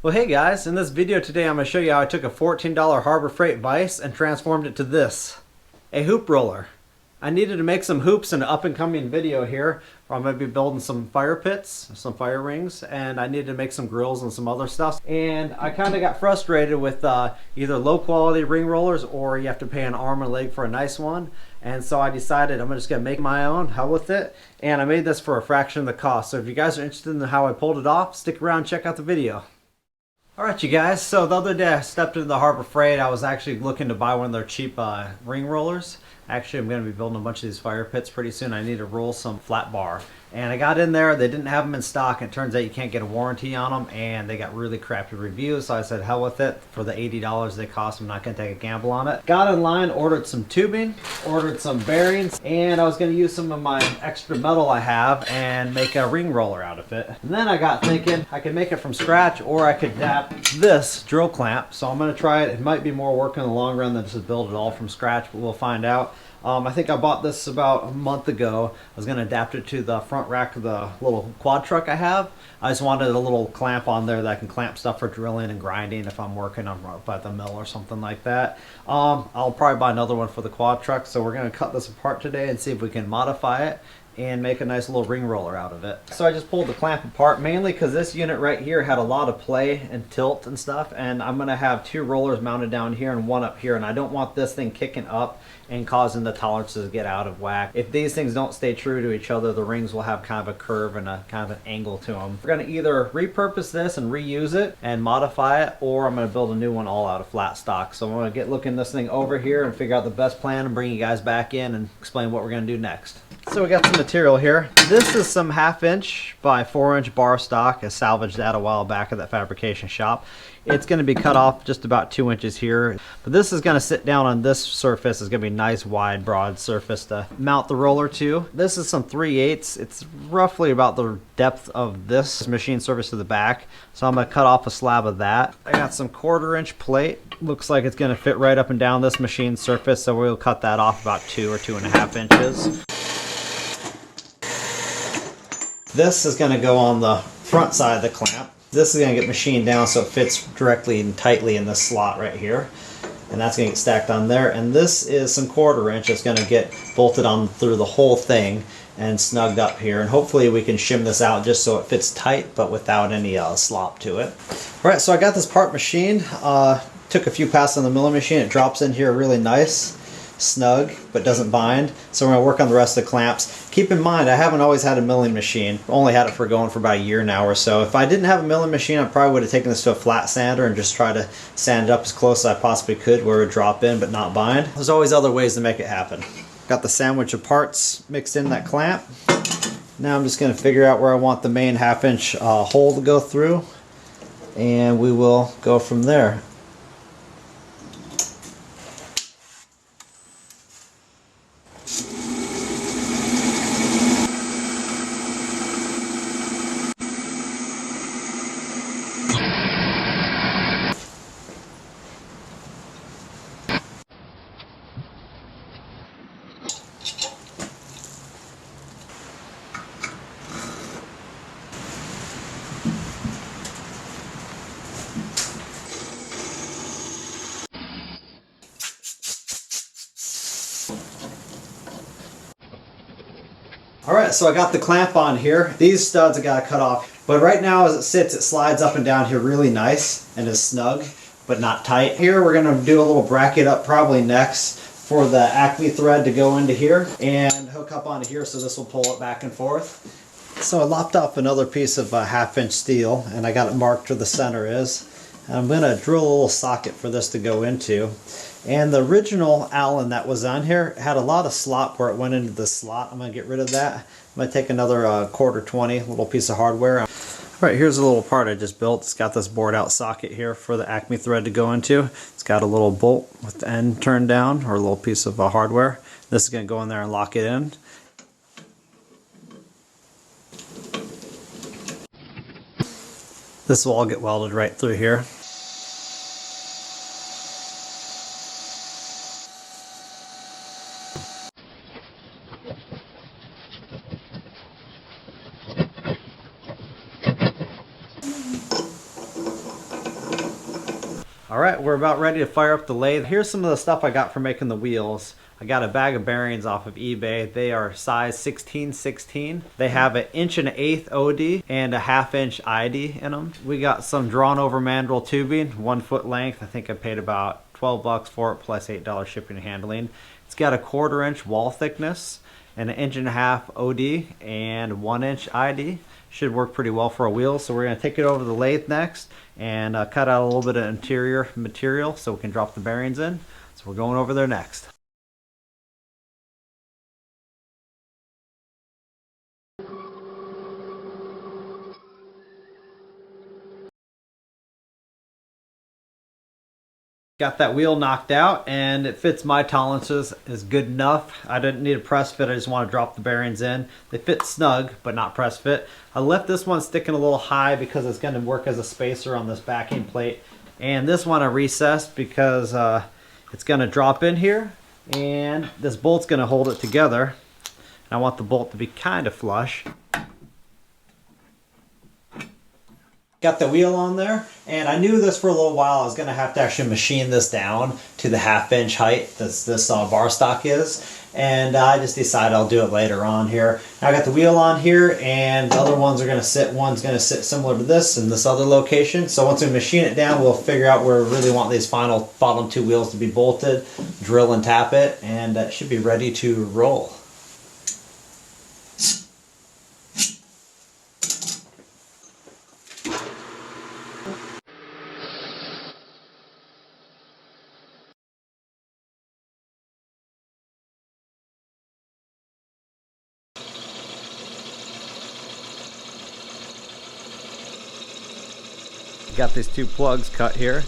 Well, hey guys, in this video today I'm going to show you how I took a $14 Harbor Freight vise and transformed it to this, a hoop roller. I needed to make some hoops in an up-and-coming video here. I'm going to be building some fire pits, some fire rings, and I needed to make some grills and some other stuff. And I kind of got frustrated with either low-quality ring rollers or you have to pay an arm and a leg for a nice one. And so I decided I'm just going to make my own, hell with it. And I made this for a fraction of the cost. So if you guys are interested in how I pulled it off, stick around and check out the video. Alright you guys, so the other day I stepped into the Harbor Freight. I was actually looking to buy one of their cheap ring rollers. Actually, I'm going to be building a bunch of these fire pits pretty soon. I need to roll some flat bar. And I got in there, they didn't have them in stock. It turns out you can't get a warranty on them, and they got really crappy reviews. So I said, hell with it. For the $80 they cost, I'm not going to take a gamble on it. Got in line, ordered some tubing, ordered some bearings, and I was going to use some of my extra metal I have and make a ring roller out of it. And then I got thinking I could make it from scratch, or I could adapt this drill clamp. So I'm going to try it. It might be more work in the long run than just build it all from scratch, but we'll find out. I think I bought this about a month ago. I was going to adapt it to the front rack of the little quad truck I have. I just wanted a little clamp on there that I can clamp stuff for drilling and grinding if I'm working up at the mill or something like that. I'll probably buy another one for the quad truck. So we're going to cut this apart today and see if we can modify it and make a nice little ring roller out of it. So I just pulled the clamp apart mainly because this unit right here had a lot of play and tilt and stuff, and I'm going to have two rollers mounted down here and one up here, and I don't want this thing kicking up and causing the tolerances to get out of whack. If these things don't stay true to each other, the rings will have kind of a curve and a kind of an angle to them. We're going to either repurpose this and reuse it and modify it, or I'm going to build a new one all out of flat stock. So I'm going to get looking this thing over here and figure out the best plan and bring you guys back in and explain what we're going to do next. So we got some material here. This is some 1/2 inch by 4 inch bar stock. I salvaged that a while back at that fabrication shop. It's going to be cut off just about 2 inches here, but this is going to sit down on this surface. It's going to be a nice wide broad surface to mount the roller to. This is some 3/8. It's roughly about the depth of this machine surface to the back, so I'm going to cut off a slab of that. I got some 1/4 inch plate. Looks like it's going to fit right up and down this machine surface, so we'll cut that off about 2 or 2.5 inches. This is going to go on the front side of the clamp. This is going to get machined down so it fits directly and tightly in this slot right here. And that's going to get stacked on there. And this is some 1/4 inch that's going to get bolted on through the whole thing and snugged up here. And hopefully we can shim this out just so it fits tight but without any slop to it. Alright, so I got this part machined. Took a few passes on the milling machine. It drops in here really nice, snug, but doesn't bind. So we're going to work on the rest of the clamps. Keep in mind, I haven't always had a milling machine. Only had it for going for about a year now or so. If I didn't have a milling machine, I probably would have taken this to a flat sander and just try to sand it up as close as I possibly could where it would drop in but not bind. There's always other ways to make it happen. Got the sandwich of parts mixed in that clamp. Now I'm just going to figure out where I want the main 1/2 inch hole to go through, and we will go from there. Alright, so I got the clamp on here. These studs I got to cut off. But right now as it sits, it slides up and down here really nice and is snug, but not tight. Here we're going to do a little bracket up probably next for the Acme thread to go into here and hook up onto here so this will pull it back and forth. So I lopped off another piece of 1/2 inch steel and I got it marked where the center is. And I'm going to drill a little socket for this to go into. And the original Allen that was on here had a lot of slop where it went into the slot. I'm going to get rid of that. I'm going to take another 1/4-20 little piece of hardware. Alright, here's a little part I just built. It's got this bored out socket here for the Acme thread to go into. It's got a little bolt with the end turned down, or a little piece of hardware. This is going to go in there and lock it in. This will all get welded right through here. Alright, we're about ready to fire up the lathe. Here's some of the stuff I got for making the wheels. I got a bag of bearings off of eBay. They are size 16/16. They have an 1/8" OD and a 1/2" ID in them. We got some drawn over mandrel tubing, 1 foot length. I think I paid about 12 bucks for it plus $8 shipping and handling. It's got a 1/4 inch wall thickness and an 1.5" OD and 1 inch ID. Should work pretty well for a wheel. So we're going to take it over the lathe next and cut out a little bit of interior material so we can drop the bearings in. So we're going over there next. Got that wheel knocked out and it fits my tolerances, is good enough. I didn't need a press fit, I just want to drop the bearings in. They fit snug but not press fit. I left this one sticking a little high because it's going to work as a spacer on this backing plate. And this one I recessed because it's going to drop in here and this bolt's going to hold it together. And I want the bolt to be kind of flush. Got the wheel on there, and I knew this for a little while. I was going to have to actually machine this down to the 1/2 inch height this bar stock is, and I just decided I'll do it later on here. Now I got the wheel on here, and the other ones are going to sit. One's going to sit similar to this in this other location. So once we machine it down, we'll figure out where we really want these final bottom 2 wheels to be bolted, drill and tap it, and it should be ready to roll. Got these 2 plugs cut here.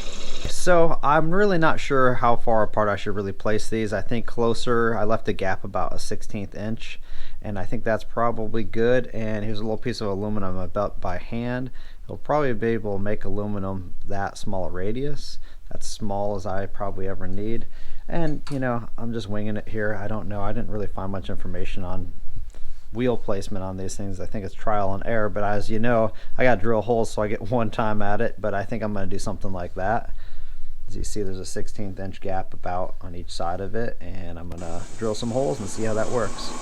So I'm really not sure how far apart I should really place these. I think closer, I left a gap about a 1/16 inch, and I think that's probably good. And here's a little piece of aluminum I built by hand. It'll probably be able to make aluminum that small a radius. That's small as I probably ever need. And you know, I'm just winging it here. I don't know. I didn't really find much information on wheel placement on these things. I think it's trial and error, but as you know, I got to drill holes so I get 1 time at it, but I think I'm going to do something like that. As you see, there's a 1/16 inch gap about on each side of it, and I'm going to drill some holes and see how that works.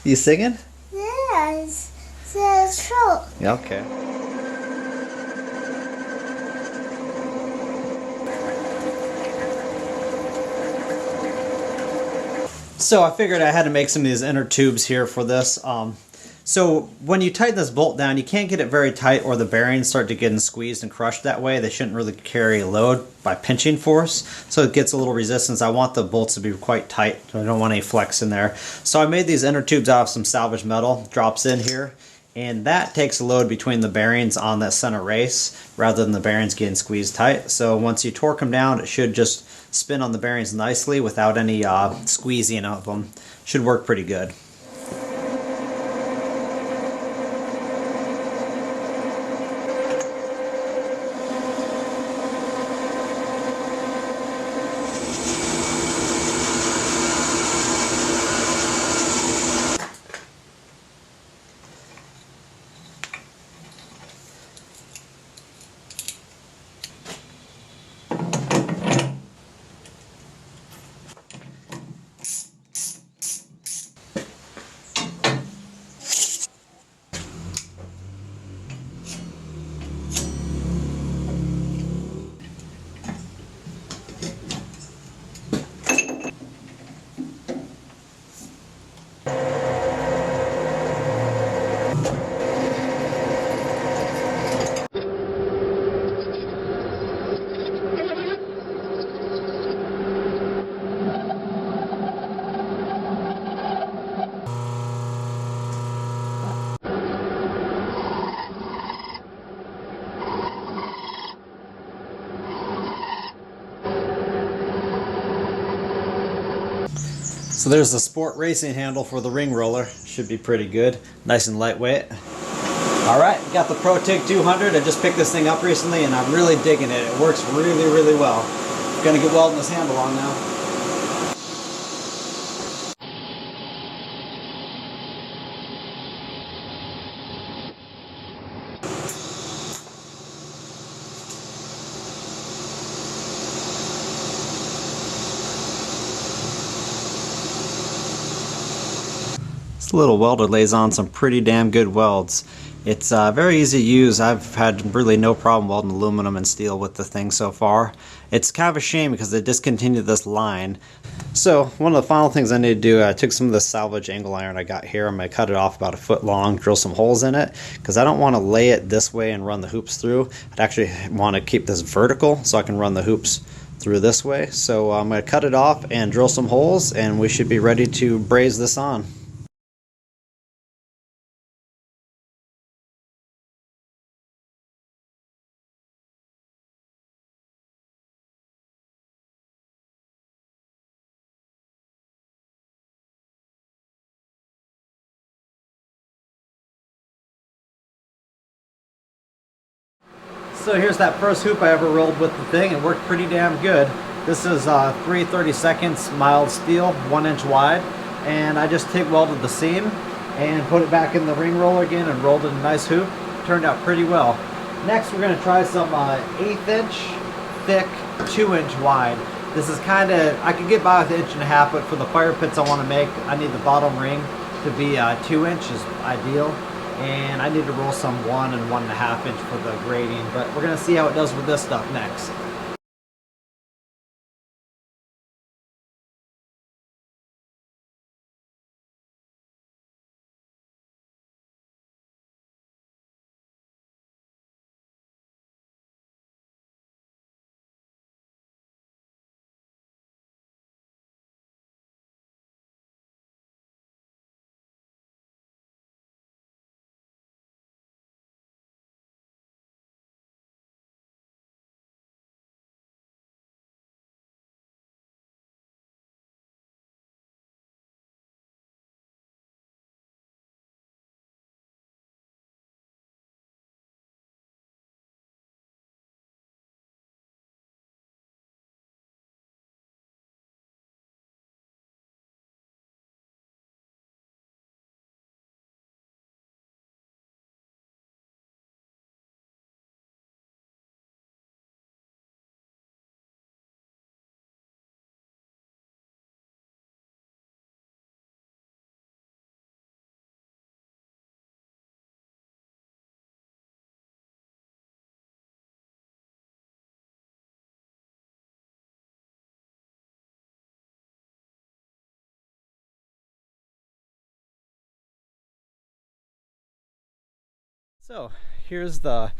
You singing? Yes, that's true. Yeah, okay. So I figured I had to make some of these inner tubes here for this. So when you tighten this bolt down, you can't get it very tight or the bearings start to get squeezed and crushed that way. They shouldn't really carry a load by pinching force, so it gets a little resistance. I want the bolts to be quite tight, so I don't want any flex in there. So I made these inner tubes out of some salvage metal, drops in here, and that takes a load between the bearings on that center race rather than the bearings getting squeezed tight. So once you torque them down, it should just spin on the bearings nicely without any squeezing of them. Should work pretty good. So there's the sport racing handle for the ring roller. Should be pretty good. Nice and lightweight. Alright, got the ProTig 200. I just picked this thing up recently and I'm really digging it. It works really, really well. I'm gonna get welding this handle on now. This little welder lays on some pretty damn good welds. It's very easy to use. I've had really no problem welding aluminum and steel with the thing so far. It's kind of a shame because they discontinued this line. So one of the final things I need to do, I took some of the salvage angle iron I got here. I'm going to cut it off about a foot long, drill some holes in it, because I don't want to lay it this way and run the hoops through. I'd actually want to keep this vertical so I can run the hoops through this way. So I'm going to cut it off and drill some holes, and we should be ready to braze this on. So here's that first hoop I ever rolled with the thing. It worked pretty damn good. This is 3/32 mild steel, 1 inch wide, and I just TIG welded the seam and put it back in the ring roller again and rolled it a nice hoop. Turned out pretty well. Next we're going to try some 1/8 inch thick, 2 inch wide. This is kind of, I could get by with 1.5 inches, but for the fire pits I want to make, I need the bottom ring to be 2 inches ideal. And I need to roll some 1 and 1.5 inch for the grading, but we're gonna see how it does with this stuff next. So here's the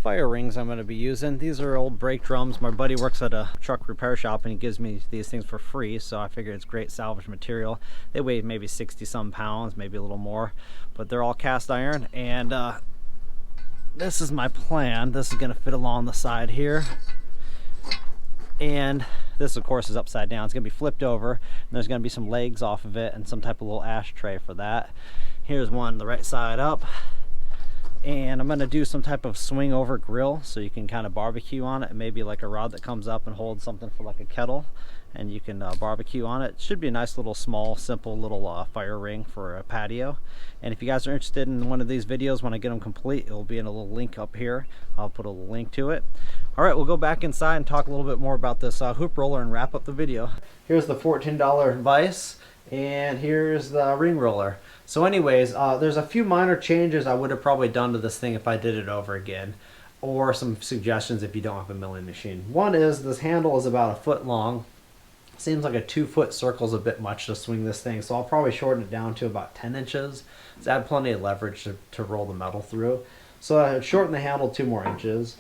fire rings I'm going to be using. These are old brake drums. My buddy works at a truck repair shop and he gives me these things for free, so I figure it's great salvage material. They weigh maybe 60 some pounds, maybe a little more, but they're all cast iron. And this is my plan. This is going to fit along the side here, and this of course is upside down. It's going to be flipped over, and there's going to be some legs off of it and some type of little ashtray for that. Here's one the right side up. And I'm going to do some type of swing over grill so you can kind of barbecue on it, and maybe like a rod that comes up and holds something for like a kettle, and you can barbecue on it. It should be a nice little small simple little fire ring for a patio. And if you guys are interested in one of these videos when I get them complete, it will be in a little link up here. I'll put a little link to it. Alright, we'll go back inside and talk a little bit more about this hoop roller and wrap up the video. Here's the $14 vise, and here's the ring roller. So anyways, there's a few minor changes I would have probably done to this thing if I did it over again, or some suggestions if you don't have a milling machine. One is this handle is about 1 foot long. Seems like a 2 foot circle is a bit much to swing this thing, so I'll probably shorten it down to about 10 inches. So add plenty of leverage to roll the metal through. So I shorten the handle 2 more inches.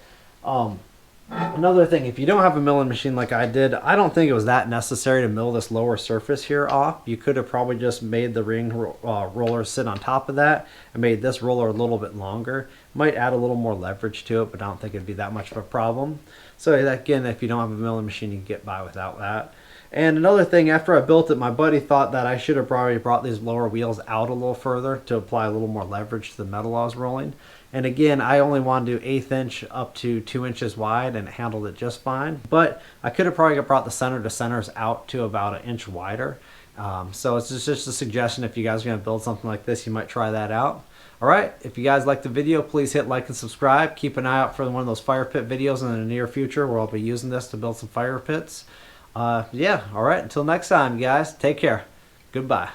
Another thing, if you don't have a milling machine like I did, I don't think it was that necessary to mill this lower surface here off. You could have probably just made the ring roller sit on top of that and made this roller a little bit longer. Might add a little more leverage to it, but I don't think it'd be that much of a problem. So again, if you don't have a milling machine, you can get by without that. And another thing, after I built it, my buddy thought that I should have probably brought these lower wheels out a little further to apply a little more leverage to the metal I was rolling. And again, I only wanted to do 1/8 inch up to 2 inches wide, and it handled it just fine. But I could have probably brought the center to centers out to about 1 inch wider. So it's just a suggestion. If you guys are going to build something like this, you might try that out. Alright, if you guys liked the video, please hit like and subscribe. Keep an eye out for one of those fire pit videos in the near future where I'll be using this to build some fire pits. Yeah, alright, until next time, guys, take care. Goodbye.